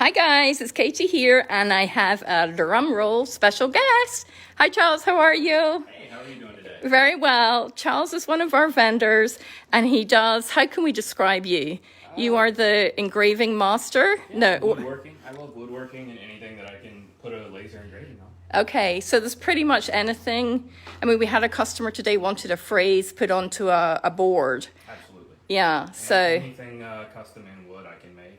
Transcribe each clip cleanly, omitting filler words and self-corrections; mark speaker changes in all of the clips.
Speaker 1: Hi guys, it's Katie here, and I have a drum roll special guest. Hi Charles, how are you?
Speaker 2: Hey, how are you doing today?
Speaker 1: Very well. Charles is one of our vendors, and he does, how can we describe you? You are the engraving master?
Speaker 2: Yeah, woodworking. I love woodworking and anything that I can put a laser engraving on.
Speaker 1: Okay, so there's pretty much anything. I mean, we had a customer today wanted a phrase put onto a board.
Speaker 2: Absolutely.
Speaker 1: Yeah, so...
Speaker 2: Anything custom in wood I can make.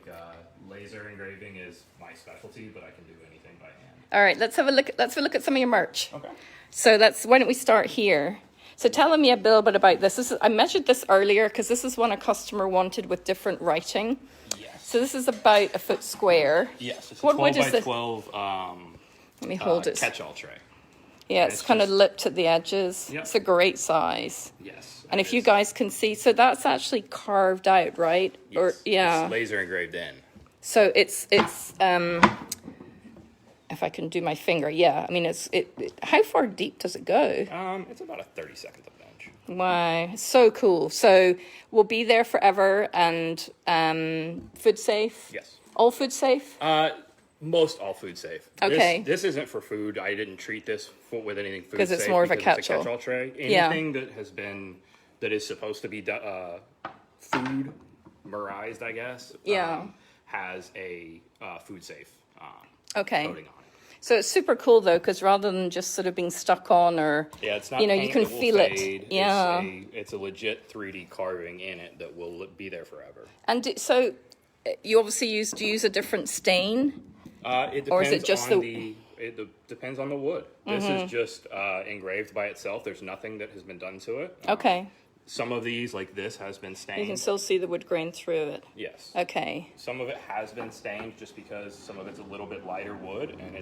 Speaker 2: Laser engraving is my specialty, but I can do anything by hand.
Speaker 1: All right, let's have a look at some of your merch.
Speaker 2: Okay.
Speaker 1: So why don't we start here? So tell me a little bit about this. I measured this earlier because this is one a customer wanted with different writing.
Speaker 2: Yes.
Speaker 1: So this is about a foot square.
Speaker 2: Yes, it's a 12 by 12
Speaker 1: Let me hold it.
Speaker 2: catch-all tray.
Speaker 1: Yeah, it's kind of lipped at the edges.
Speaker 2: Yep.
Speaker 1: It's a great size.
Speaker 2: Yes.
Speaker 1: And if you guys can see, so that's actually carved out, right?
Speaker 2: Yes,
Speaker 1: Or yeah.
Speaker 2: It's laser engraved in.
Speaker 1: So it's if I can do my finger, yeah. I mean, how far deep does it go?
Speaker 2: It's about a 30-second bench.
Speaker 1: Wow, so cool. So we'll be there forever, and food safe?
Speaker 2: Yes.
Speaker 1: All food safe?
Speaker 2: Most all food safe.
Speaker 1: Okay.
Speaker 2: This isn't for food. I didn't treat this with anything food safe.
Speaker 1: Because it's more of a
Speaker 2: because it's
Speaker 1: catch-all.
Speaker 2: tray.
Speaker 1: Yeah.
Speaker 2: Anything that is supposed to be food merized, I guess.
Speaker 1: Yeah.
Speaker 2: Has a food safe
Speaker 1: Okay.
Speaker 2: coating on it.
Speaker 1: So it's super cool though, because rather than just sort of being stuck on or
Speaker 2: Yeah, it's not.
Speaker 1: you
Speaker 2: paint
Speaker 1: can
Speaker 2: that will
Speaker 1: feel
Speaker 2: fade.
Speaker 1: it. Yeah.
Speaker 2: It's a legit 3D carving in it that will be there forever.
Speaker 1: And so you obviously use a different stain,
Speaker 2: It depends
Speaker 1: or is it just
Speaker 2: on it depends on the wood. This is just engraved by itself. There's nothing that has been done to it.
Speaker 1: Okay.
Speaker 2: Some of these, like this, has been stained.
Speaker 1: You can still see the wood grain through it.
Speaker 2: Yes.
Speaker 1: Okay.
Speaker 2: Some of it has been stained just because some of it's a little bit lighter wood, and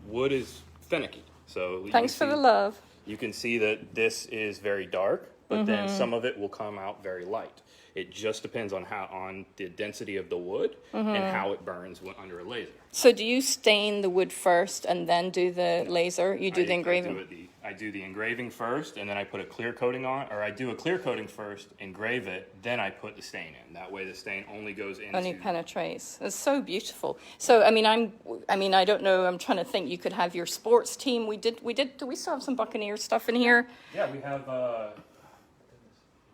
Speaker 2: wood is finicky. So
Speaker 1: Thanks for the love.
Speaker 2: You can see that this is very dark, but then some of it will come out very light. It just depends on the density of the wood and how it burns under a laser.
Speaker 1: So do you stain the wood first and then do the laser? You do the engraving?
Speaker 2: I do the engraving first, and then I put a clear coating on, or I do a clear coating first, engrave it, then I put the stain in. That way the stain only goes into...
Speaker 1: Only penetrates. It's so beautiful. So, I mean, I don't know, I'm trying to think, you could have your sports team. Do we still have some Buccaneers stuff in here?
Speaker 2: Yeah, we have, am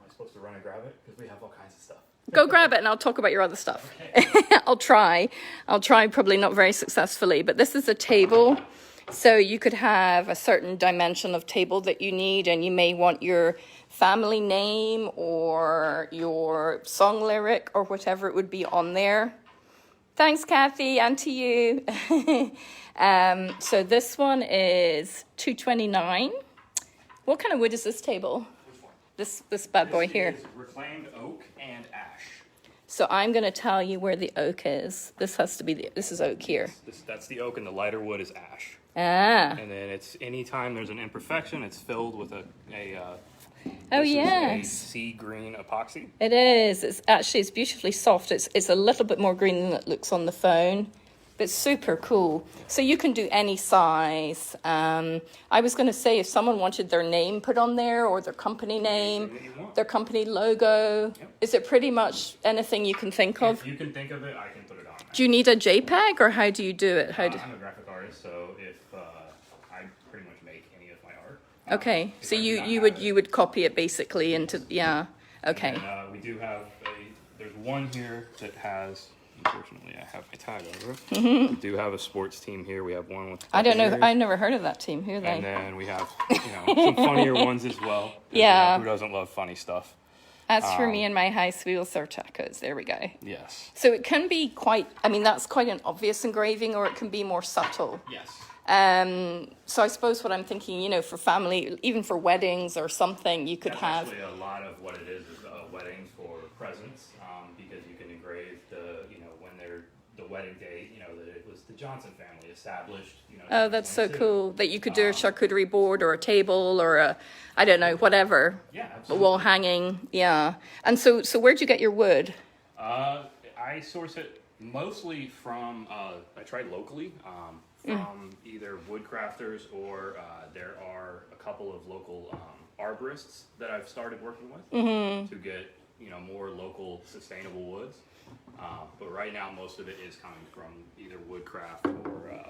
Speaker 2: I supposed to run and grab it? Because we have all kinds of stuff.
Speaker 1: Go grab it and I'll talk about your other stuff. Okay. I'll try, probably not very successfully, but this is a table. So you could have a certain dimension of table that you need, and you may want your family name or your song lyric or whatever it would be on there. Thanks, Kathy, and to you. So this one is $229. What kind of wood is this table?
Speaker 2: Which one?
Speaker 1: This bad boy here.
Speaker 2: Is reclaimed oak and ash.
Speaker 1: So I'm going to tell you where the oak is. This is oak here.
Speaker 2: That's the oak, and the lighter wood is ash.
Speaker 1: Ah.
Speaker 2: And then anytime there's an imperfection, it's filled with a sea green epoxy.
Speaker 1: It is. It's beautifully soft. It's a little bit more green than it looks on the phone, but super cool. So you can do any size. I was going to say, if someone wanted their name put on there, or their company name, their company logo, is it pretty much anything you can think of?
Speaker 2: If you can think of it, I can put it on there.
Speaker 1: Do you need a JPEG, or how do you do it?
Speaker 2: I'm a graphic artist, so if I pretty much make any of my art.
Speaker 1: Okay, so you would copy it basically into, yeah, okay.
Speaker 2: And we do have there's one here that has, unfortunately I have my tag over it. We do have a sports team here. We have one with
Speaker 1: I don't know, I've never heard of that team. Who are they?
Speaker 2: And then we have some funnier ones as well.
Speaker 1: Yeah.
Speaker 2: Who doesn't love funny stuff?
Speaker 1: As for me and my house, we will serve tacos. There we go.
Speaker 2: Yes.
Speaker 1: So it can be that's quite an obvious engraving, or it can be more subtle.
Speaker 2: Yes.
Speaker 1: So I suppose what I'm thinking, for family, even for weddings or something, you could have.
Speaker 2: Actually, a lot of what it is weddings for presents, because you can engrave when they're the wedding date, that it was the Johnson family established.
Speaker 1: Oh, that's so cool that you could do a charcuterie board or a table or I don't know, whatever.
Speaker 2: Yeah,
Speaker 1: A
Speaker 2: absolutely.
Speaker 1: wall hanging, yeah. And so where'd you get your wood?
Speaker 2: I source it mostly from. I tried locally. From either wood crafters or there are a couple of local arborists that I've started working with to get more local, sustainable woods. But right now, most of it is coming from either woodcraft or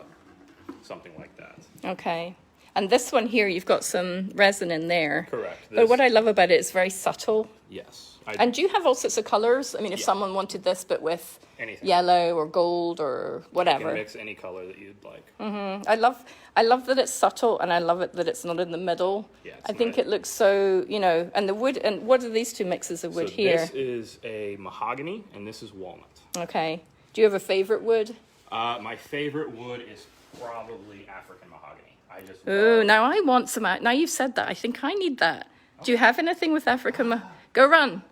Speaker 2: something like that.
Speaker 1: Okay. And this one here, you've got some resin in there.
Speaker 2: Correct.
Speaker 1: But what I love about it is very subtle.
Speaker 2: Yes.
Speaker 1: And do you have all sorts of colors? I mean, if someone wanted this, but with yellow or gold or whatever.
Speaker 2: You can mix any color that you'd like.
Speaker 1: Mm-hmm. I love that it's subtle, and I love it that it's not in the middle.
Speaker 2: Yeah,
Speaker 1: I think it looks so, and the wood, and what are these two mixes of wood here?
Speaker 2: This is a mahogany, and this is walnut.
Speaker 1: Okay. Do you have a favorite wood?
Speaker 2: My favorite wood is probably African mahogany.
Speaker 1: Ooh, now I want some. Now you've said that. I think I need that. Do you have anything with African? Go run.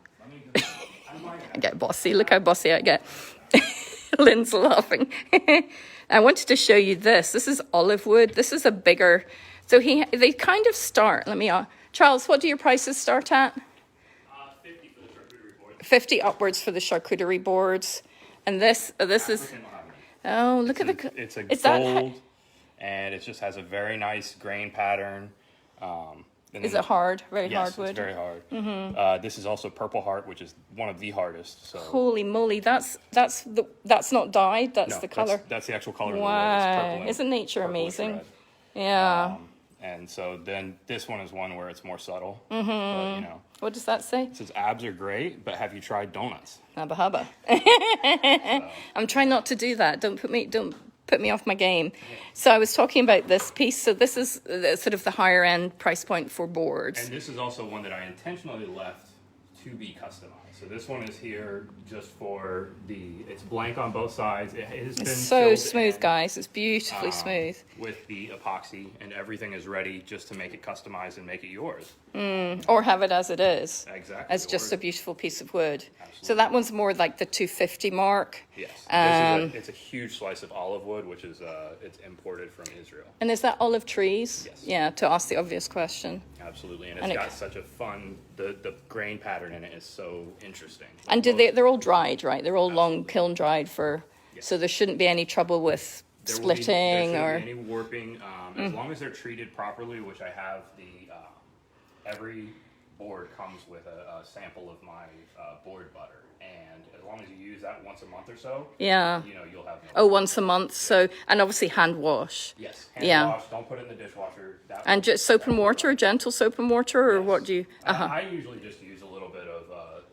Speaker 1: I get bossy. Look how bossy I get. Lynn's laughing. I wanted to show you this. This is olive wood. This is a bigger. So they kind of start. Charles, what do your prices start at?
Speaker 2: 50 for the charcuterie boards.
Speaker 1: 50 upwards for the charcuterie boards. And this is. Oh, look at the.
Speaker 2: It's a gold, and it just has a very nice grain pattern.
Speaker 1: Is it hard? Very hard wood?
Speaker 2: Yes, it's very hard. Mm-hmm. This is also Purple Heart, which is one of the hardest. So.
Speaker 1: Holy moly, that's not dyed. That's the color.
Speaker 2: That's the actual color.
Speaker 1: Wow, isn't nature amazing? Yeah.
Speaker 2: And so then this one is one where it's more subtle.
Speaker 1: Mm-hmm.
Speaker 2: But,
Speaker 1: what does that say?
Speaker 2: It says abs are great, but have you tried donuts?
Speaker 1: Hubba hubba. I'm trying not to do that. Don't put me off my game. So I was talking about this piece. So this is sort of the higher end price point for boards.
Speaker 2: And this is also one that I intentionally left to be customized. So this one is here just for it's blank on both sides. It's been
Speaker 1: so smooth, guys. It's beautifully smooth.
Speaker 2: With the epoxy, and everything is ready just to make it customized and make it yours.
Speaker 1: Or have it as it is.
Speaker 2: Exactly.
Speaker 1: As just a beautiful piece of wood. Absolutely. So that one's more like the 250 mark.
Speaker 2: Yes. It's a huge slice of olive wood, which is it's imported from Israel.
Speaker 1: And is that olive trees?
Speaker 2: Yes.
Speaker 1: Yeah, to ask the obvious question.
Speaker 2: Absolutely. And it's got such a fun, the grain pattern in it is so interesting.
Speaker 1: And they're all dried, right? They're all long kiln dried so there shouldn't be any trouble with splitting
Speaker 2: there
Speaker 1: or
Speaker 2: shouldn't be any warping. As long as they're treated properly, which I have every board comes with a sample of my board butter, and as long as you use that once a month or so, you'll have
Speaker 1: once a month. So, and obviously hand wash.
Speaker 2: Yes, hand wash. Don't put it in the dishwasher.
Speaker 1: And just soap and water, gentle soap and water, or what do you?
Speaker 2: I usually just use a little bit of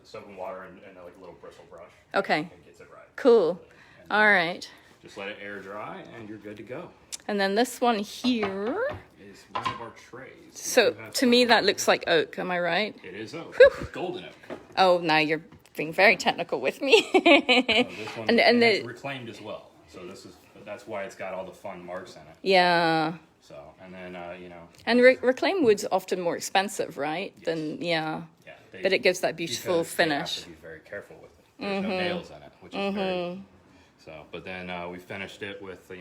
Speaker 2: soap and water and like a little bristle brush.
Speaker 1: Okay.
Speaker 2: It gets it right.
Speaker 1: Cool. All right.
Speaker 2: Just let it air dry, and you're good to go.
Speaker 1: And then this one here
Speaker 2: is one of our trays.
Speaker 1: So to me, that looks like oak. Am I right?
Speaker 2: It is oak. It's golden oak.
Speaker 1: Oh, now you're being very technical with me.
Speaker 2: This one and it's reclaimed as well. So that's why it's got all the fun marks in it.
Speaker 1: Yeah.
Speaker 2: So and then
Speaker 1: And reclaimed wood's often more expensive, right?
Speaker 2: Yes.
Speaker 1: Than but it gives that beautiful finish.
Speaker 2: You have to be very careful with it. There's no nails in it, which is very. So, but then we finished it with a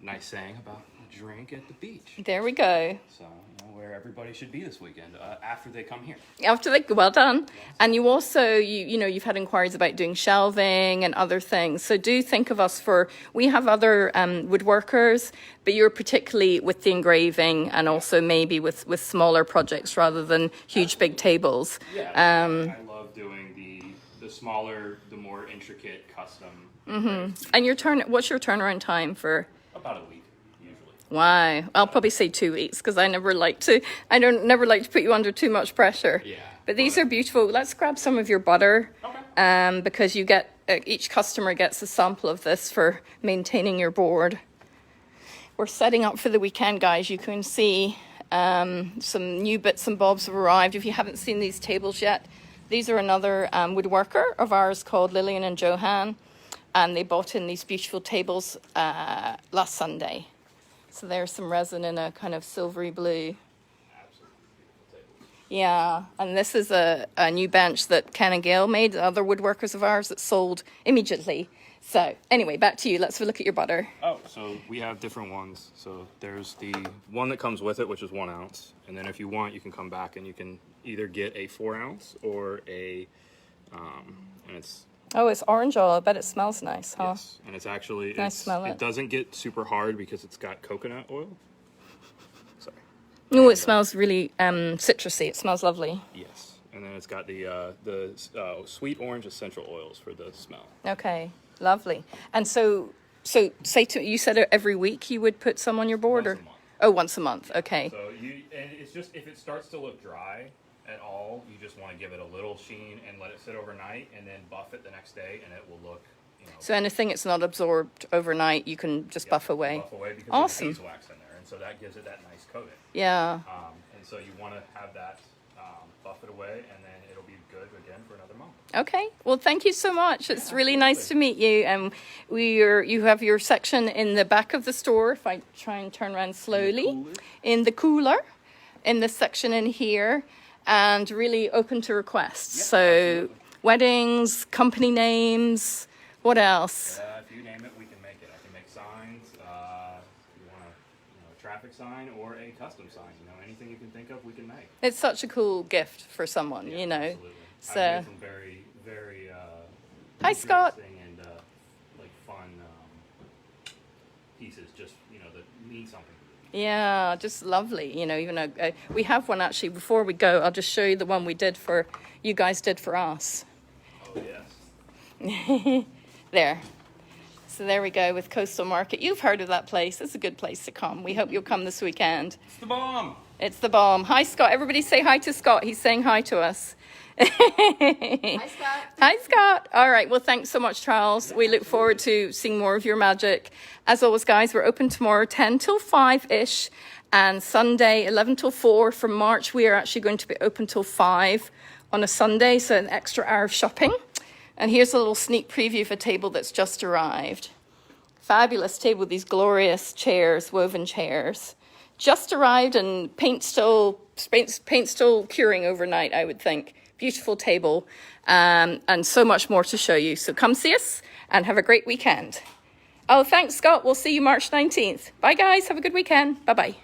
Speaker 2: nice saying about a drink at the beach.
Speaker 1: There we go.
Speaker 2: So where everybody should be this weekend after they come here.
Speaker 1: Well done. Yes. And you also you've had inquiries about doing shelving and other things. So do think of us we have other woodworkers, but you're particularly with the engraving and also maybe with smaller projects rather than huge big tables.
Speaker 2: Yeah, I love doing the smaller, the more intricate custom.
Speaker 1: Mm-hmm. And what's your turnaround time for?
Speaker 2: About a week, usually.
Speaker 1: Why? I'll probably say 2 weeks because I never like to put you under too much pressure.
Speaker 2: Yeah.
Speaker 1: But these are beautiful. Let's grab some of your butter. Okay. Because you get each customer gets a sample of this for maintaining your board. We're setting up for the weekend, guys. You can see some new bits and bobs have arrived. If you haven't seen these tables yet, these are another woodworker of ours called Lillian and Johan. And they bought in these beautiful tables last Sunday. So there's some resin in a kind of silvery blue. Yeah, and this is a new bench that Ken and Gail made, other woodworkers of ours that sold immediately. So anyway, back to you. Let's have a look at your butter.
Speaker 2: Oh, so we have different ones. So there's the one that comes with it, which is 1 ounce. And then if you want, you can come back and you can either get a 4 ounce or and it's...
Speaker 1: Oh, it's orange oil. I bet it smells nice, huh?
Speaker 2: Yes, and it's actually...
Speaker 1: I smell it.
Speaker 2: It doesn't get super hard because it's got coconut oil. Sorry.
Speaker 1: Oh, it smells really citrusy. It smells lovely.
Speaker 2: Yes. and then it's got the sweet orange essential oils for the smell.
Speaker 1: Okay, lovely. And so say you said every week you would put some on your board,
Speaker 2: Once
Speaker 1: or
Speaker 2: a month.
Speaker 1: oh, once a month. Okay.
Speaker 2: So and it's just, if it starts to look dry at all, you just want to give it a little sheen and let it sit overnight, and then buff it the next day, and it will look,
Speaker 1: So anything it's not absorbed overnight, you can just buff away.
Speaker 2: Buff away because
Speaker 1: Awesome.
Speaker 2: there's beeswax in there, and so that gives it that nice coating.
Speaker 1: Yeah.
Speaker 2: And so you want to have that buff it away, and then it'll be good again for another month.
Speaker 1: Okay. Well, thank you so much. It's really nice to meet you. And you have your section in the back of the store. If I try and turn around slowly, in the cooler, in this section in here, and really open to requests.
Speaker 2: Yeah,
Speaker 1: So
Speaker 2: absolutely.
Speaker 1: weddings, company names, what else?
Speaker 2: If you name it, we can make it. I can make signs. If you want a traffic sign or a custom sign, anything you can think of, we can make.
Speaker 1: It's such a cool gift for someone,
Speaker 2: Absolutely.
Speaker 1: So,
Speaker 2: I've made some very, very
Speaker 1: hi, Scott.
Speaker 2: interesting and fun pieces, just that mean something.
Speaker 1: Yeah, just lovely. Even we have one actually. Before we go, I'll just show you the one you guys did for us.
Speaker 2: Oh yes.
Speaker 1: There. So there we go with Coastal Market. You've heard of that place. It's a good place to come. We hope you'll come this weekend.
Speaker 2: It's the bomb.
Speaker 1: It's the bomb. Hi, Scott. Everybody say hi to Scott. He's saying hi to us.
Speaker 3: Hi, Scott.
Speaker 1: Hi, Scott. All right. Well, thanks so much, Charles. We look forward to seeing more of your magic. As always, guys, we're open tomorrow 10 till 5-ish, and Sunday 11 till 4. For March, we are actually going to be open till 5 on a Sunday, so an extra hour of shopping. And here's a little sneak preview of a table that's just arrived. Fabulous table with these glorious chairs, woven chairs. Just arrived, and paint still curing overnight, I would think. Beautiful table, and so much more to show you. So come see us and have a great weekend. Oh, thanks, Scott. We'll see you March 19th. Bye, guys. Have a good weekend. Bye-bye.